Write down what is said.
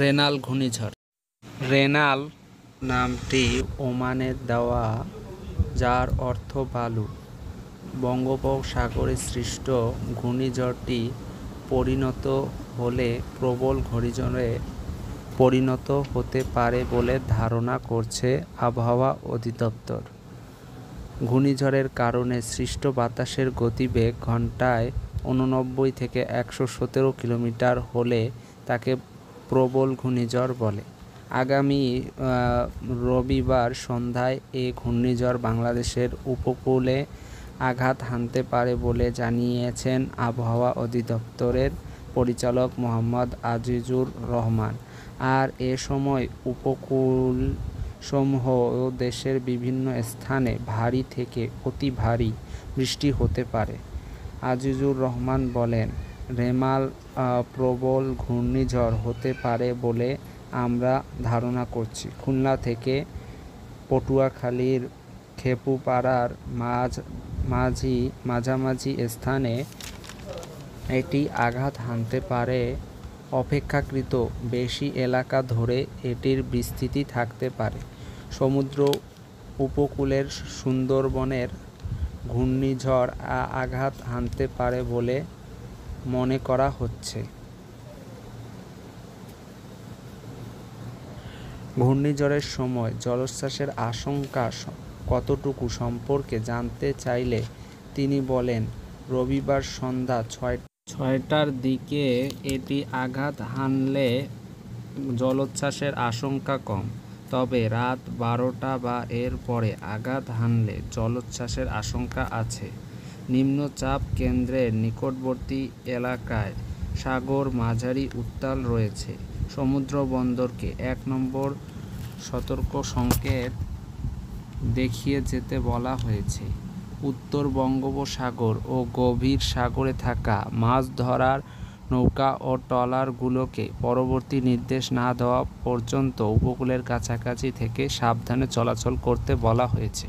Renal ঘূর্ণিঝড়। Renal নামটি ওমানের দেওয়া, যার অর্থ বালু। বঙ্গোপসাগরে সৃষ্ট ঘূর্ণিঝড়টি পরিণত হলে প্রবল ঘূর্ণিঝড়ে পরিণত হতে পারে বলে ধারণা করছে আবহাওয়া অধিদপ্তর। ঘূর্ণিঝড়ের কারণে সৃষ্ট বাতাসের গতিবেগ ঘন্টায় 89 থেকে 117 কিলোমিটার হলে তাকে প্রবল ঘূর্ণিঝড় বলে। আগামী রবিবার সন্ধ্যায় এ ঘূর্ণিঝড় বাংলাদেশের উপকূলে আঘাত হানতে পারে বলে জানিয়েছেন আবহাওয়া অধিদপ্তরের পরিচালক মোহাম্মদ আজিজুর রহমান। আর এ সময় উপকূলসমূহ ও দেশের বিভিন্ন স্থানে ভারী থেকে অতি ভারী বৃষ্টি হতে পারে। আজিজুর রহমান বলেন, রেমাল প্রবল ঘূর্ণিঝড় হতে পারে বলে আমরা ধারণা করছি। খুলনা থেকে পটুয়াখালীর খেপুপাড়ার মাঝামাঝি স্থানে এটি আঘাত হানতে পারে। অপেক্ষাকৃত বেশি এলাকা ধরে এটির বিস্তৃতি থাকতে পারে। সমুদ্র উপকূলের সুন্দরবনের ঘূর্ণিঝড় আঘাত হানতে পারে বলে মনে করা হচ্ছে। ঘূর্ণিঝড়ের সময় জলোচ্ছ্বাসের আশঙ্কা কতটুকু সম্পর্কে জানতে চাইলে তিনি বলেন, রবিবার সন্ধ্যা 6টার দিকে এটি আঘাত হানলে জলোচ্ছ্বাসের আশঙ্কা কম, তবে রাত 12টা বা এর পরে আঘাত হানলে জলোচ্ছ্বাসের আশঙ্কা আছে। নিম্নচাপ কেন্দ্রের নিকটবর্তী এলাকায় সাগর মাঝারি উত্তাল রয়েছে। সমুদ্র বন্দরকে 1 নম্বর সতর্ক সংকেত দেখিয়ে যেতে বলা হয়েছে। উত্তর বঙ্গোপসাগর ও গভীর সাগরে থাকা মাছ ধরার নৌকা ও ট্রলারগুলোকে পরবর্তী নির্দেশ না দেওয়া পর্যন্ত উপকূলের কাছাকাছি থেকে সাবধানে চলাচল করতে বলা হয়েছে।